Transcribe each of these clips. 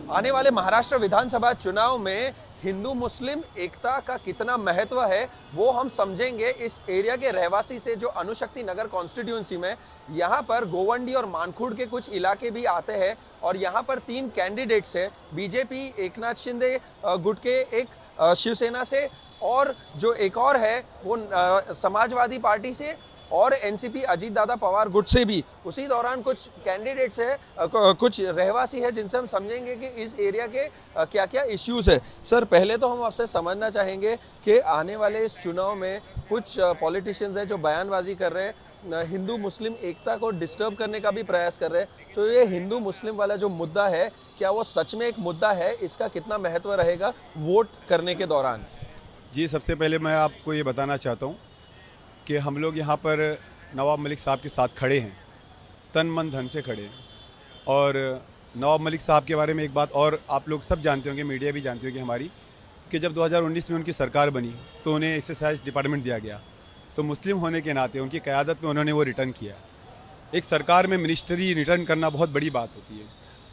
आने वाले महाराष्ट्र विधानसभा चुनाव में हिंदू मुस्लिम एकता का कितना महत्व है वो हम समझेंगे इस एरिया के रहवासी से, जो अनुशक्ति नगर कॉन्स्टिट्यूंसी में यहाँ पर गोवंडी और मानखुर्द के कुछ इलाके भी आते हैं। और यहाँ पर 3 कैंडिडेट्स है, बीजेपी एकनाथ शिंदे गुट के, एक शिवसेना से, और जो एक और है वो समाजवादी पार्टी से, और एनसीपी अजीत दादा पवार गुट से भी। उसी दौरान कुछ कैंडिडेट्स है, कुछ रहवासी है जिनसे हम समझेंगे कि इस एरिया के क्या क्या इश्यूज है। सर, पहले तो हम आपसे समझना चाहेंगे कि आने वाले इस चुनाव में कुछ पॉलिटिशियंस है जो बयानबाजी कर रहे हैं, हिंदू मुस्लिम एकता को डिस्टर्ब करने का भी प्रयास कर रहे हैं। तो ये हिंदू मुस्लिम वाला जो मुद्दा है, क्या वो सच में एक मुद्दा है? इसका कितना महत्व रहेगा वोट करने के दौरान? जी, सबसे पहले मैं आपको ये बताना चाहता हूँ कि हम लोग यहाँ पर नवाब मलिक साहब के साथ खड़े हैं, तन मन धन से खड़े हैं। और नवाब मलिक साहब के बारे में एक बात और आप लोग सब जानते होंगे, मीडिया भी जानती होगी हमारी, कि जब 2019 में उनकी सरकार बनी तो उन्हें एक्साइज डिपार्टमेंट दिया गया। तो मुस्लिम होने के नाते उनकी क़यादत में उन्होंने वो रिटर्न किया। एक सरकार में मिनिस्ट्री रिटर्न करना बहुत बड़ी बात होती है।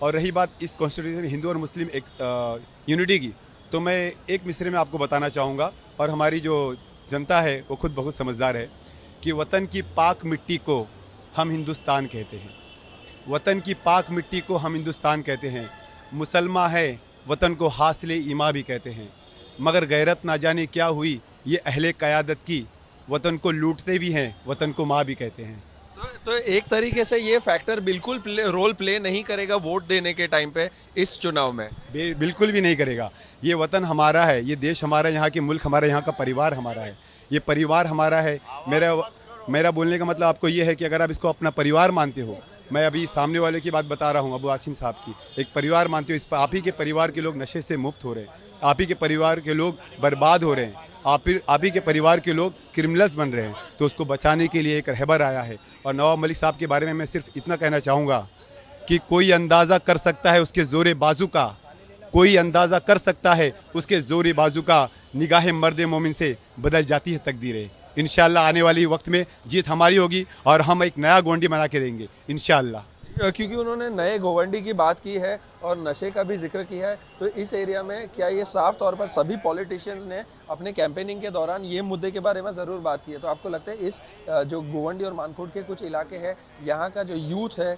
और रही बात इस कॉन्स्टिट्यूशन हिंदू और मुस्लिम एक यूनिटी की, तो मैं एक मिसरे में आपको बताना चाहूँगा, और हमारी जो जनता है वो खुद बहुत समझदार है, कि वतन की पाक मिट्टी को हम हिंदुस्तान कहते हैं। वतन की पाक मिट्टी को हम हिंदुस्तान कहते हैं। मुसलमान है वतन को हासिले ईमा भी कहते हैं। मगर गैरत ना जाने क्या हुई ये अहले क़यादत की, वतन को लूटते भी हैं, वतन को माँ भी कहते हैं। तो एक तरीके से ये फैक्टर बिल्कुल रोल प्ले नहीं करेगा वोट देने के टाइम पे इस चुनाव में? बिल्कुल भी नहीं करेगा। ये वतन हमारा है, ये देश हमारा, यहाँ के मुल्क हमारा, यहाँ का परिवार हमारा है, ये परिवार हमारा है। मेरा बोलने का मतलब आपको ये है कि अगर आप इसको अपना परिवार मानते हो, मैं अभी सामने वाले की बात बता रहा हूँ, अबू आसिम साहब की, एक परिवार मानते हो, इस पर आप ही के परिवार के लोग नशे से मुक्त हो रहे हैं, आप ही के परिवार के लोग बर्बाद हो रहे हैं, आप ही के परिवार के लोग क्रिमिनल्स बन रहे हैं, तो उसको बचाने के लिए एक रहबर आया है। और नवाब मलिक साहब के बारे में मैं सिर्फ इतना कहना चाहूँगा कि कोई अंदाज़ा कर सकता है उसके ज़ोरे बाजू का, कोई अंदाज़ा कर सकता है उसके ज़ोरे बाजू का, निगाह मर्द मोमिन से बदल जाती है तकदीरें। इंशाअल्लाह आने वाली वक्त में जीत हमारी होगी और हम एक नया गोवंडी बना के देंगे इंशाअल्लाह। क्योंकि उन्होंने नए गोवंडी की बात की है और नशे का भी जिक्र किया है, तो इस एरिया में क्या ये साफ तौर पर सभी पॉलिटिशियंस ने अपने कैंपेनिंग के दौरान ये मुद्दे के बारे में ज़रूर बात की है? तो आपको लगता है इस जो गोवंडी और मानखुर्द के कुछ इलाके हैं, यहाँ का जो यूथ है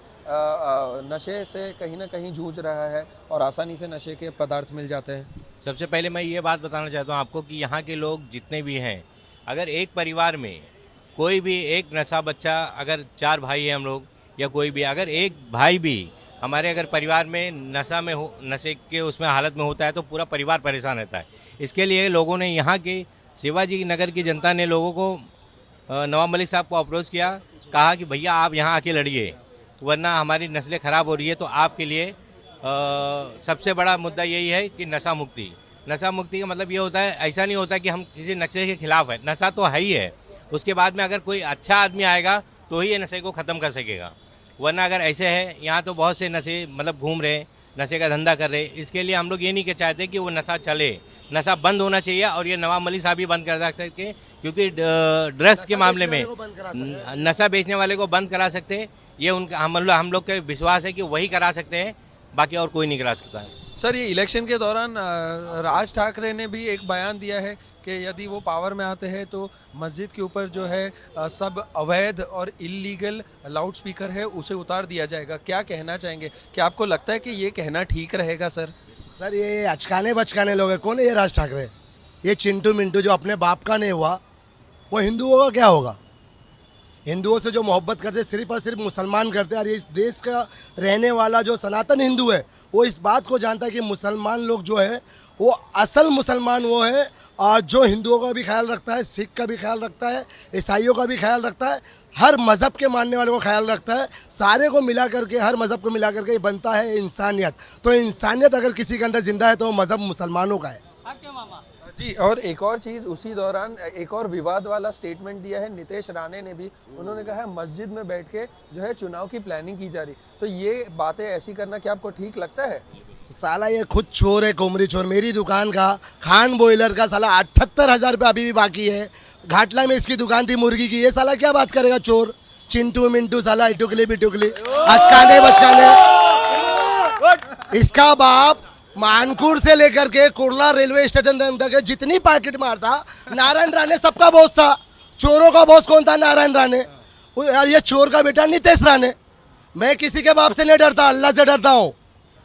नशे से कहीं ना कहीं जूझ रहा है और आसानी से नशे के पदार्थ मिल जाते हैं? सबसे पहले मैं ये बात बताना चाहता हूँ आपको कि यहाँ के लोग जितने भी हैं, अगर एक परिवार में कोई भी एक नशा बच्चा, अगर 4 भाई हैं हम लोग या कोई भी, अगर एक भाई भी हमारे अगर परिवार में नशे के उसमें हालत में होता है तो पूरा परिवार परेशान रहता है। इसके लिए लोगों ने, यहाँ के शिवाजी नगर की जनता ने लोगों को, नवाब मलिक साहब को अप्रोच किया, कहा कि भैया आप यहाँ आके लड़िए, वरना हमारी नस्लें ख़राब हो रही है। तो आपके लिए सबसे बड़ा मुद्दा यही है कि नशा मुक्ति। नशा मुक्ति का मतलब ये होता है, ऐसा नहीं होता कि हम किसी नशे के खिलाफ है, नशा तो है ही है, उसके बाद में अगर कोई अच्छा आदमी आएगा तो ही ये नशे को ख़त्म कर सकेगा। वरना अगर ऐसे है, यहाँ तो बहुत से नशे मतलब घूम रहे, नशे का धंधा कर रहे। इसके लिए हम लोग ये नहीं चाहते कि वो नशा चले, नशा बंद होना चाहिए। और ये नवाब मलिक साहब भी बंद कर सकते, क्योंकि ड्रग्स के मामले में नशा बेचने वाले को बंद करा सकते, ये उनका हम लोग का विश्वास है कि वही करा सकते हैं, बाकी और कोई नहीं करा सकता है। सर, ये इलेक्शन के दौरान राज ठाकरे ने भी एक बयान दिया है कि यदि वो पावर में आते हैं तो मस्जिद के ऊपर जो है सब अवैध और इलीगल लाउड स्पीकर है उसे उतार दिया जाएगा। क्या कहना चाहेंगे? क्या आपको लगता है कि ये कहना ठीक रहेगा? सर, ये अचकाने बचकाने लोग हैं। कौन है ये राज ठाकरे? ये चिंटू मिंटू जो अपने बाप का नहीं हुआ वो हिंदुओं का क्या होगा? हिंदुओं से जो मोहब्बत करते सिर्फ और सिर्फ मुसलमान करते हैं। और इस देश का रहने वाला जो सनातन हिंदू है वो इस बात को जानता है कि मुसलमान लोग जो है वो असल मुसलमान वो है, और जो हिंदुओं का भी ख्याल रखता है, सिख का भी ख्याल रखता है, ईसाइयों का भी ख्याल रखता है, हर मज़हब के मानने वालों को ख्याल रखता है। सारे को मिला करके, हर मज़हब को मिला करके बनता है इंसानियत। तो इंसानियत अगर किसी के अंदर जिंदा है तो वो मज़हब मुसलमानों का है जी। और एक और चीज़, उसी दौरान एक और विवाद वाला स्टेटमेंट दिया है नीतीश राणे ने भी। उन्होंने कहा है मस्जिद में बैठ के जो है चुनाव की प्लानिंग की जा रही। तो ये बातें ऐसी करना क्या आपको ठीक लगता है? साला ये खुद चोर है, कोमरी चोर। मेरी दुकान का खान बॉयलर का साला 78,000 रुपये अभी भी बाकी है। घाटला में इसकी दुकान थी मुर्गी की। ये साला क्या बात करेगा? चोर चिंटू मिंटू साला इटुकली बिटुकली अचकाने बचकाने। इसका बाप मानकुर से लेकर के कुर्ला रेलवे स्टेशन तक जितनी पैकेट मारता नारायण राणे सबका बॉस था। चोरों का बॉस कौन था? नारायण राणे। यार ये चोर का बेटा नीतीश राणे। मैं किसी के बाप से नहीं डरता, अल्लाह से डरता हूँ।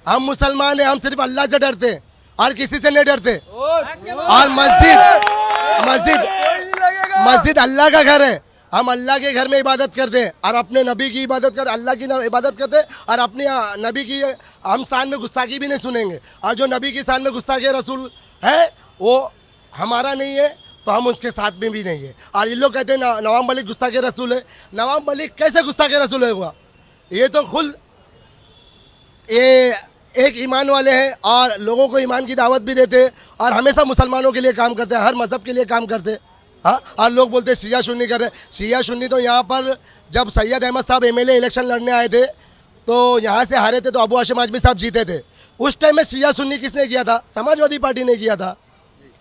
हम मुसलमान हैं, हम सिर्फ अल्लाह से डरते हैं और किसी से नहीं डरते। और मस्जिद अल्लाह का घर है। हम अल्लाह के घर में इबादत करते हैं और अपने नबी की इबादत करते, अल्लाह की इबादत करते हैं और अपने नबी की हम शान में गुस्ताखी भी नहीं सुनेंगे। और जो नबी की शान में गुस्ताखी रसूल है वो हमारा नहीं है, तो हम उसके साथ में भी नहीं है। और ये लोग कहते हैं नवाब मलिक गुस्ताखी रसूल है। नवाब मलिक कैसे गुस्ताखी रसूल हुआ? ये तो खुद ये एक ईमान वाले हैं और लोगों को ईमान की दावत भी देते और हमेशा मुसलमानों के लिए काम करते हैं, हर मज़हब के लिए काम करते। हाँ, और लोग बोलते हैं शिया सुन्नी कर रहे हैं। शिया सुन्नी तो यहाँ पर जब सैयद अहमद साहब एमएलए इलेक्शन लड़ने आए थे तो यहाँ से हारे थे, तो अबू हाशिम आजमी साहब जीते थे। उस टाइम में शिया सुन्नी किसने किया था? समाजवादी पार्टी ने किया था।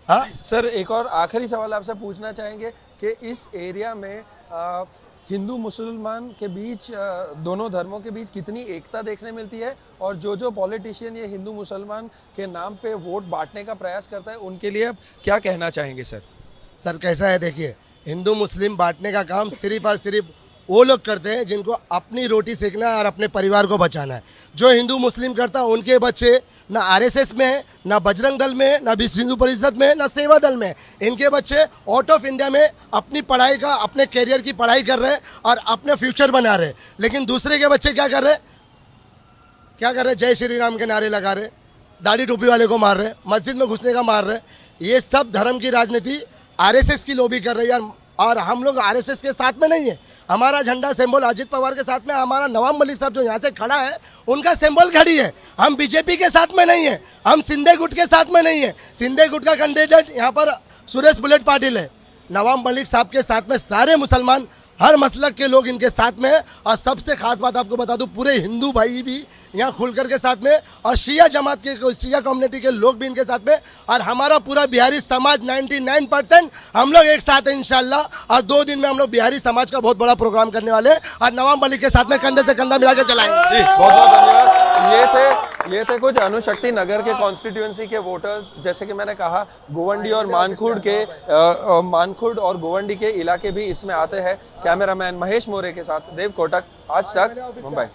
हाँ सर, एक और आखिरी सवाल आपसे पूछना चाहेंगे कि इस एरिया में हिंदू मुसलमान के बीच, दोनों धर्मों के बीच कितनी एकता देखने मिलती है, और जो पॉलिटिशियन ये हिंदू मुसलमान के नाम पे वोट बांटने का प्रयास करता है उनके लिए आप क्या कहना चाहेंगे सर? सर कैसा है, देखिए, हिंदू मुस्लिम बांटने का काम सिर्फ और सिर्फ वो लोग करते हैं जिनको अपनी रोटी सेकना है और अपने परिवार को बचाना है। जो हिंदू मुस्लिम करता है उनके बच्चे ना आरएसएस में है, ना बजरंग दल में है, ना विश्व हिंदू परिषद में है, ना सेवा दल में है। इनके बच्चे आउट ऑफ इंडिया में अपनी पढ़ाई का, अपने कैरियर की पढ़ाई कर रहे हैं और अपने फ्यूचर बना रहे हैं। लेकिन दूसरे के बच्चे क्या कर रहे हैं? जय श्री राम के नारे लगा रहे, दाढ़ी टोपी वाले को मार रहे, मस्जिद में घुसने का मार रहे। ये सब धर्म की राजनीति आरएसएस की लॉबी कर रही है। और हम लोग आरएसएस के साथ में नहीं है। हमारा झंडा सिंबल अजित पवार के साथ में, हमारा नवाब मलिक साहब जो यहाँ से खड़ा है उनका सिंबल खड़ी है। हम बीजेपी के साथ में नहीं है, हम सिंधे गुट के साथ में नहीं है। सिंधे गुट का कैंडिडेट यहाँ पर सुरेश बुलेट पाटिल है। नवाब मलिक साहब के साथ में सारे मुसलमान, हर मसलक के लोग इनके साथ में है। और सबसे खास बात आपको बता दूं, पूरे हिंदू भाई भी यहाँ खुलकर के साथ में, और शिया जमात के, शिया कम्युनिटी के लोग भी इनके साथ में। और हमारा पूरा बिहारी समाज 99% हम लोग एक साथ हैं इंशाल्लाह। और 2 दिन में हम लोग बिहारी समाज का बहुत बड़ा प्रोग्राम करने वाले हैं और नवाब मलिक के साथ में कंधे से कंधा मिला के चलाएंगे। जी, बहुत बहुत धन्यवाद। ये थे कुछ अनुशक्ति नगर के कॉन्स्टिट्यूएंसी के वोटर्स। जैसे कि मैंने कहा, गोवंडी और मानखुर्द और गोवंडी के इलाके भी इसमें आते हैं। कैमरामैन महेश मोरे के साथ देव कोटक, आज तक, मुंबई।